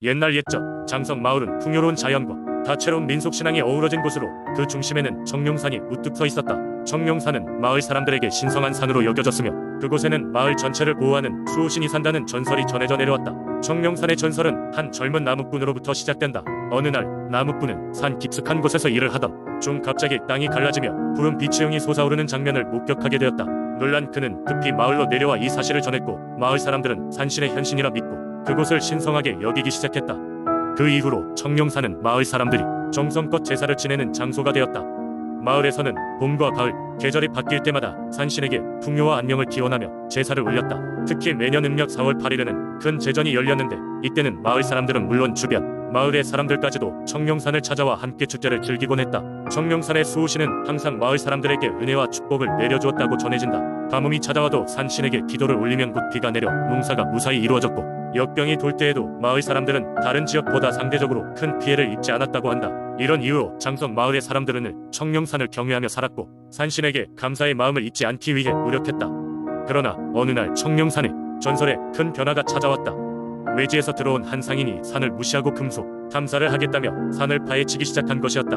옛날 옛적 장성 마을은 풍요로운 자연과 다채로운 민속신앙이 어우러진 곳으로 그 중심에는 청룡산이 우뚝 서 있었다. 청룡산은 마을 사람들에게 신성한 산으로 여겨졌으며 그곳에는 마을 전체를 보호하는 수호신이 산다는 전설이 전해져 내려왔다. 청룡산의 전설은 한 젊은 나무꾼으로부터 시작된다. 어느 날 나무꾼은 산 깊숙한 곳에서 일을 하던 중 갑자기 땅이 갈라지며 푸른 빛의 솟아오르는 장면을 목격하게 되었다. 놀란 그는 급히 마을로 내려와 이 사실을 전했고 마을 사람들은 산신의 현신이라 믿고 그곳을 신성하게 여기기 시작했다. 그 이후로 청룡산은 마을 사람들이 정성껏 제사를 지내는 장소가 되었다. 마을에서는 봄과 가을, 계절이 바뀔 때마다 산신에게 풍요와 안녕을 기원하며 제사를 올렸다. 특히 매년 음력 4월 8일에는 큰 제전이 열렸는데 이때는 마을 사람들은 물론 주변 마을의 사람들까지도 청룡산을 찾아와 함께 축제를 즐기곤 했다. 청룡산의 수호신은 항상 마을 사람들에게 은혜와 축복을 내려주었다고 전해진다. 가뭄이 찾아와도 산신에게 기도를 올리면 곧 비가 내려 농사가 무사히 이루어졌고 역병이 돌 때에도 마을 사람들은 다른 지역보다 상대적으로 큰 피해를 입지 않았다고 한다. 이런 이유로 장성 마을의 사람들은 청룡산을 경외하며 살았고 산신에게 감사의 마음을 잊지 않기 위해 노력했다. 그러나 어느 날 청룡산에 전설에 큰 변화가 찾아왔다. 외지에서 들어온 한 상인이 산을 무시하고 금속 탐사를 하겠다며 산을 파헤치기 시작한 것이었다.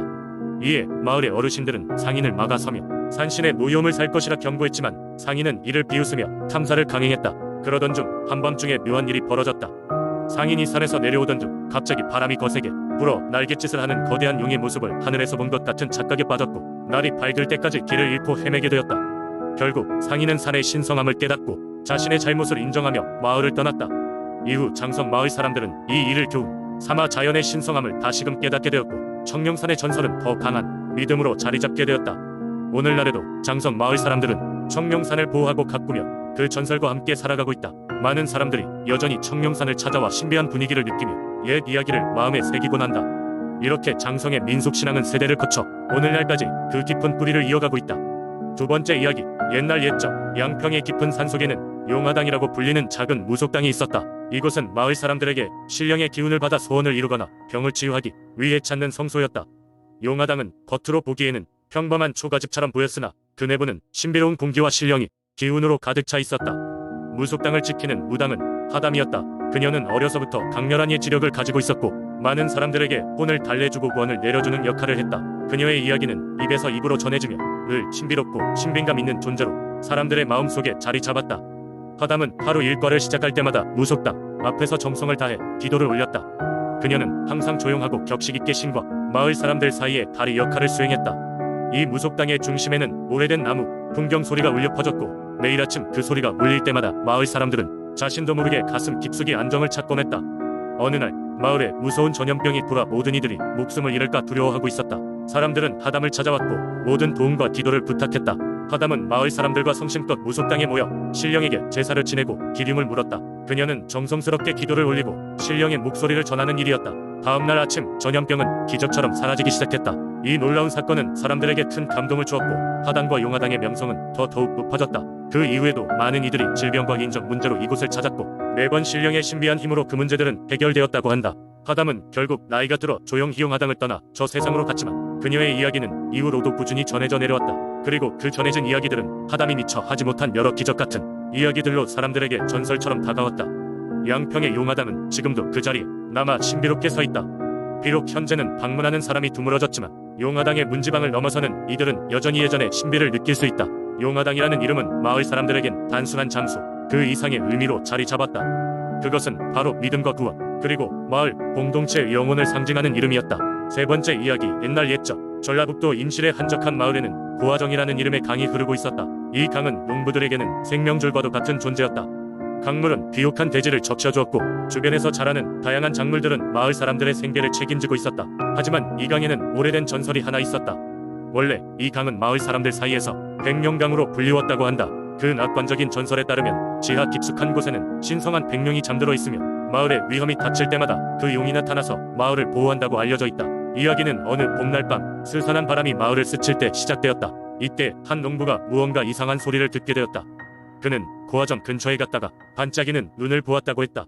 이에 마을의 어르신들은 상인을 막아서며 산신의 노여움을 살 것이라 경고했지만 상인은 이를 비웃으며 탐사를 강행했다. 그러던 중 한밤중에 묘한 일이 벌어졌다. 상인이 산에서 내려오던 중 갑자기 바람이 거세게 불어 날갯짓을 하는 거대한 용의 모습을 하늘에서 본 것 같은 착각에 빠졌고 날이 밝을 때까지 길을 잃고 헤매게 되었다. 결국 상인은 산의 신성함을 깨닫고 자신의 잘못을 인정하며 마을을 떠났다. 이후 장성 마을 사람들은 이 일을 교훈 삼아 자연의 신성함을 다시금 깨닫게 되었고 청룡산의 전설은 더 강한 믿음으로 자리 잡게 되었다. 오늘날에도 장성 마을 사람들은 청룡산을 보호하고 가꾸며 그 전설과 함께 살아가고 있다. 많은 사람들이 여전히 청룡산을 찾아와 신비한 분위기를 느끼며 옛 이야기를 마음에 새기곤 한다. 이렇게 장성의 민속신앙은 세대를 거쳐 오늘날까지 그 깊은 뿌리를 이어가고 있다. 두 번째 이야기, 옛날 옛적 양평의 깊은 산속에는 용화당이라고 불리는 작은 무속당이 있었다. 이곳은 마을 사람들에게 신령의 기운을 받아 소원을 이루거나 병을 치유하기 위해 찾는 성소였다. 용화당은 겉으로 보기에는 평범한 초가집처럼 보였으나 그 내부는 신비로운 공기와 신령이 기운으로 가득 차 있었다. 무속당을 지키는 무당은 하담이었다. 그녀는 어려서부터 강렬한 예지력을 가지고 있었고 많은 사람들에게 혼을 달래주고 구원을 내려주는 역할을 했다. 그녀의 이야기는 입에서 입으로 전해지며 늘 신비롭고 신빙감 있는 존재로 사람들의 마음속에 자리 잡았다. 하담은 하루 일과를 시작할 때마다 무속당 앞에서 정성을 다해 기도를 올렸다. 그녀는 항상 조용하고 격식 있게 신과 마을 사람들 사이에 다리 역할을 수행했다. 이 무속당의 중심에는 오래된 나무, 풍경 소리가 울려 퍼졌고 매일 아침 그 소리가 울릴 때마다 마을 사람들은 자신도 모르게 가슴 깊숙이 안정을 찾곤 했다. 어느 날 마을에 무서운 전염병이 돌아 모든 이들이 목숨을 잃을까 두려워하고 있었다. 사람들은 하담을 찾아왔고 모든 도움과 기도를 부탁했다. 하담은 마을 사람들과 성심껏 무속당에 모여 신령에게 제사를 지내고 기름을 물었다. 그녀는 정성스럽게 기도를 올리고 신령의 목소리를 전하는 일이었다. 다음날 아침 전염병은 기적처럼 사라지기 시작했다. 이 놀라운 사건은 사람들에게 큰 감동을 주었고 하담과 용화당의 명성은 더욱 높아졌다. 그 이후에도 많은 이들이 질병과 인적 문제로 이곳을 찾았고 매번 신령의 신비한 힘으로 그 문제들은 해결되었다고 한다. 하담은 결국 나이가 들어 조용히 용화당을 떠나 저 세상으로 갔지만 그녀의 이야기는 이후로도 꾸준히 전해져 내려왔다. 그리고 그 전해진 이야기들은 하담이 미처 하지 못한 여러 기적 같은 이야기들로 사람들에게 전설처럼 다가왔다. 양평의 용화당은 지금도 그 자리에 남아 신비롭게 서 있다. 비록 현재는 방문하는 사람이 드물어졌지만 용화당의 문지방을 넘어서는 이들은 여전히 예전의 신비를 느낄 수 있다. 용화당이라는 이름은 마을 사람들에겐 단순한 장소, 그 이상의 의미로 자리 잡았다. 그것은 바로 믿음과 구원, 그리고 마을 공동체의 영혼을 상징하는 이름이었다. 세 번째 이야기, 옛날 옛적 전라북도 인실의 한적한 마을에는 고화정이라는 이름의 강이 흐르고 있었다. 이 강은 농부들에게는 생명줄과도 같은 존재였다. 강물은 비옥한 대지를 적셔주었고 주변에서 자라는 다양한 작물들은 마을 사람들의 생계를 책임지고 있었다. 하지만 이 강에는 오래된 전설이 하나 있었다. 원래 이 강은 마을 사람들 사이에서 백룡강으로 불리웠다고 한다. 그 낙관적인 전설에 따르면 지하 깊숙한 곳에는 신성한 백룡이 잠들어 있으며 마을에 위험이 닥칠 때마다 그 용이 나타나서 마을을 보호한다고 알려져 있다. 이야기는 어느 봄날 밤 스산한 바람이 마을을 스칠 때 시작되었다. 이때 한 농부가 무언가 이상한 소리를 듣게 되었다. 그는 고화정 근처에 갔다가 반짝이는 눈을 보았다고 했다.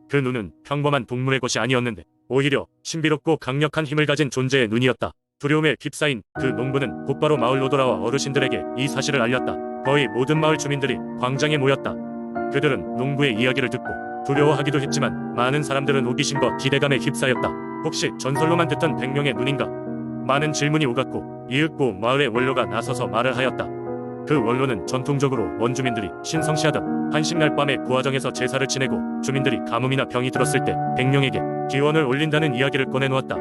그 눈은 평범한 동물의 것이 아니었는데 오히려 신비롭고 강력한 힘을 가진 존재의 눈이었다. 두려움에 휩싸인 그 농부는 곧바로 마을로 돌아와 어르신들에게 이 사실을 알렸다. 거의 모든 마을 주민들이 광장에 모였다. 그들은 농부의 이야기를 듣고 두려워하기도 했지만 많은 사람들은 호기심과 기대감에 휩싸였다. 혹시 전설로만 듣던 100명의 눈인가? 많은 질문이 오갔고 이윽고 마을의 원로가 나서서 말을 하였다. 그 원로는 전통적으로 원주민들이 신성시하던 한식날 밤에 부화정에서 제사를 지내고 주민들이 가뭄이나 병이 들었을 때 100명에게 기원을 올린다는 이야기를 꺼내놓았다.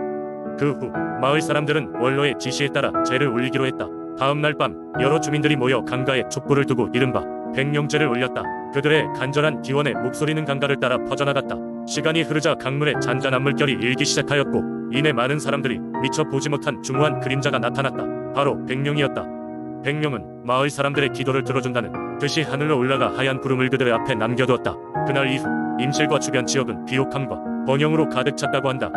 그 후 마을 사람들은 원로의 지시에 따라 제를 올리기로 했다. 다음 날 밤 여러 주민들이 모여 강가에 촛불을 두고 이른바 100명제를 올렸다. 그들의 간절한 기원에 목소리는 강가를 따라 퍼져나갔다. 시간이 흐르자 강물에 잔잔한 물결이 일기 시작하였고 이내 많은 사람들이 미처 보지 못한 중후한 그림자가 나타났다. 바로 100명이었다. 100명은 마을 사람들의 기도를 들어준다는 뜻이 하늘로 올라가 하얀 구름을 그들의 앞에 남겨두었다. 그날 이후 임실과 주변 지역은 비옥함과 번영으로 가득 찼다고 한다.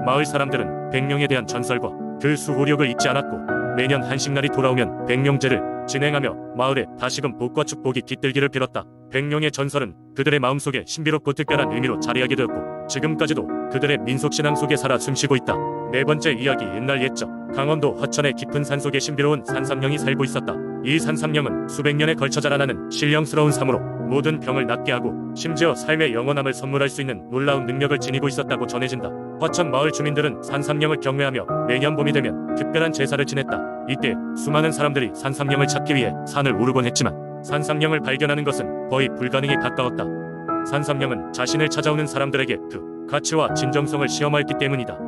마을 사람들은 100명에 대한 전설과 그 수호력을 잊지 않았고 매년 한식날이 돌아오면 100명제를 진행하며 마을에 다시금 복과 축복이 깃들기를 빌었다. 100명의 전설은 그들의 마음속에 신비롭고 특별한 의미로 자리하게 되었고 지금까지도 그들의 민속신앙 속에 살아 숨쉬고 있다. 네 번째 이야기. 옛날 옛적 강원도 화천의 깊은 산속에 신비로운 산삼령이 살고 있었다. 이 산삼령은 수백 년에 걸쳐 자라나는 신령스러운 삶으로 모든 병을 낫게 하고 심지어 삶의 영원함을 선물할 수 있는 놀라운 능력을 지니고 있었다고 전해진다. 화천 마을 주민들은 산삼령을 경외하며 매년 봄이 되면 특별한 제사를 지냈다. 이때 수많은 사람들이 산삼령을 찾기 위해 산을 오르곤 했지만 산삼령을 발견하는 것은 거의 불가능에 가까웠다. 산삼령은 자신을 찾아오는 사람들에게 그 가치와 진정성을 시험하였기 때문이다.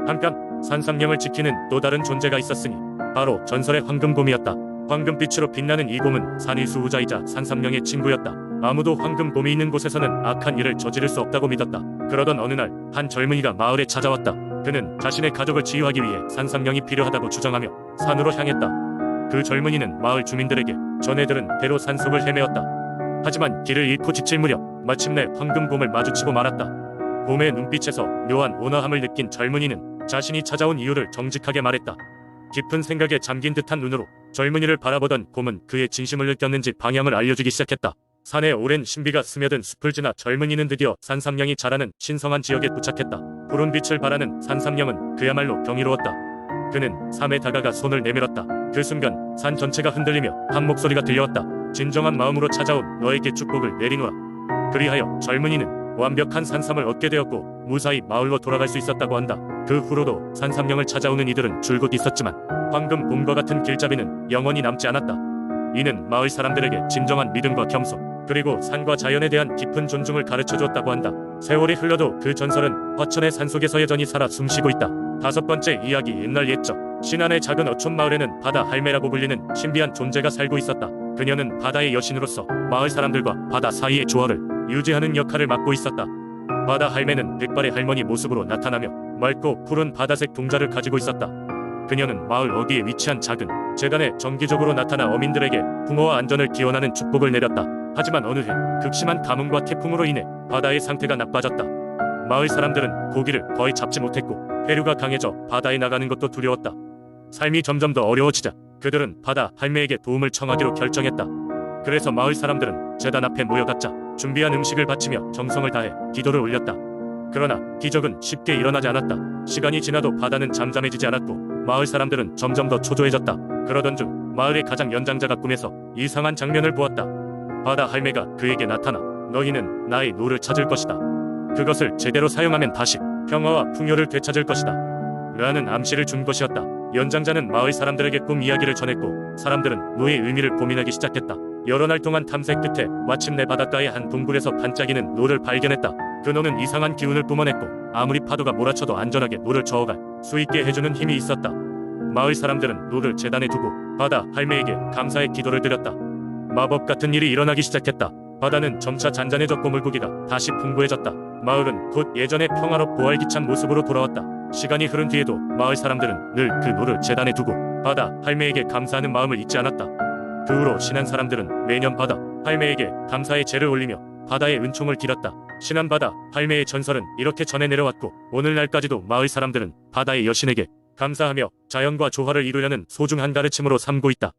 한편 산삼령을 지키는 또 다른 존재가 있었으니 바로 전설의 황금곰이었다. 황금빛으로 빛나는 이 곰은 산의 수호자이자 산삼령의 친구였다. 아무도 황금곰이 있는 곳에서는 악한 일을 저지를 수 없다고 믿었다. 그러던 어느 날 한 젊은이가 마을에 찾아왔다. 그는 자신의 가족을 치유하기 위해 산삼령이 필요하다고 주장하며 산으로 향했다. 그 젊은이는 마을 주민들에게 전해들은 대로 산속을 헤매었다. 하지만 길을 잃고 지칠 무렵 마침내 황금곰을 마주치고 말았다. 곰의 눈빛에서 묘한 온화함을 느낀 젊은이는 자신이 찾아온 이유를 정직하게 말했다. 깊은 생각에 잠긴 듯한 눈으로 젊은이를 바라보던 곰은 그의 진심을 느꼈는지 방향을 알려주기 시작했다. 산에 오랜 신비가 스며든 숲을 지나 젊은이는 드디어 산삼령이 자라는 신성한 지역에 도착했다. 푸른 빛을 바라는 산삼령은 그야말로 경이로웠다. 그는 산에 다가가 손을 내밀었다. 그 순간 산 전체가 흔들리며 한 목소리가 들려왔다. 진정한 마음으로 찾아온 너에게 축복을 내리노라. 그리하여 젊은이는 완벽한 산삼을 얻게 되었고 무사히 마을로 돌아갈 수 있었다고 한다. 그 후로도 산삼령을 찾아오는 이들은 줄곧 있었지만 황금곰과 같은 길잡이는 영원히 남지 않았다. 이는 마을 사람들에게 진정한 믿음과 겸손 그리고 산과 자연에 대한 깊은 존중을 가르쳐주었다고 한다. 세월이 흘러도 그 전설은 화천의 산속에서 여전히 살아 숨쉬고 있다. 다섯 번째 이야기. 옛날 옛적 신안의 작은 어촌 마을에는 바다 할매라고 불리는 신비한 존재가 살고 있었다. 그녀는 바다의 여신으로서 마을 사람들과 바다 사이의 조화를 유지하는 역할을 맡고 있었다. 바다 할매는 백발의 할머니 모습으로 나타나며 맑고 푸른 바다색 동자를 가지고 있었다. 그녀는 마을 어귀에 위치한 작은 재단에 정기적으로 나타나 어민들에게 풍어와 안전을 기원하는 축복을 내렸다. 하지만 어느 해 극심한 가뭄과 태풍으로 인해 바다의 상태가 나빠졌다. 마을 사람들은 고기를 거의 잡지 못했고 해류가 강해져 바다에 나가는 것도 두려웠다. 삶이 점점 더 어려워지자 그들은 바다 할매에게 도움을 청하기로 결정했다. 그래서 마을 사람들은 제단 앞에 모여갔자 준비한 음식을 바치며 정성을 다해 기도를 올렸다. 그러나 기적은 쉽게 일어나지 않았다. 시간이 지나도 바다는 잠잠해지지 않았고 마을 사람들은 점점 더 초조해졌다. 그러던 중 마을의 가장 연장자가 꿈에서 이상한 장면을 보았다. 바다 할매가 그에게 나타나 너희는 나의 노를 찾을 것이다. 그것을 제대로 사용하면 다시 평화와 풍요를 되찾을 것이다. 라는 암시를 준 것이었다. 연장자는 마을 사람들에게 꿈 이야기를 전했고 사람들은 노의 의미를 고민하기 시작했다. 여러 날 동안 탐색 끝에 마침내 바닷가의 한 동굴에서 반짝이는 노를 발견했다. 그 노는 이상한 기운을 뿜어냈고 아무리 파도가 몰아쳐도 안전하게 노를 저어갈 수 있게 해주는 힘이 있었다. 마을 사람들은 노를 재단에 두고 바다 할매에게 감사의 기도를 드렸다. 마법 같은 일이 일어나기 시작했다. 바다는 점차 잔잔해졌고 물고기가 다시 풍부해졌다. 마을은 곧 예전의 평화롭고 활기찬 모습으로 돌아왔다. 시간이 흐른 뒤에도 마을 사람들은 늘 그 노를 재단에 두고 바다 할매에게 감사하는 마음을 잊지 않았다. 그 후로 신안 사람들은 매년 바다 할매에게 감사의 제를 올리며 바다의 은총을 빌었다. 신안 바다 할매의 전설은 이렇게 전해 내려왔고 오늘날까지도 마을 사람들은 바다의 여신에게 감사하며 자연과 조화를 이루려는 소중한 가르침으로 삼고 있다.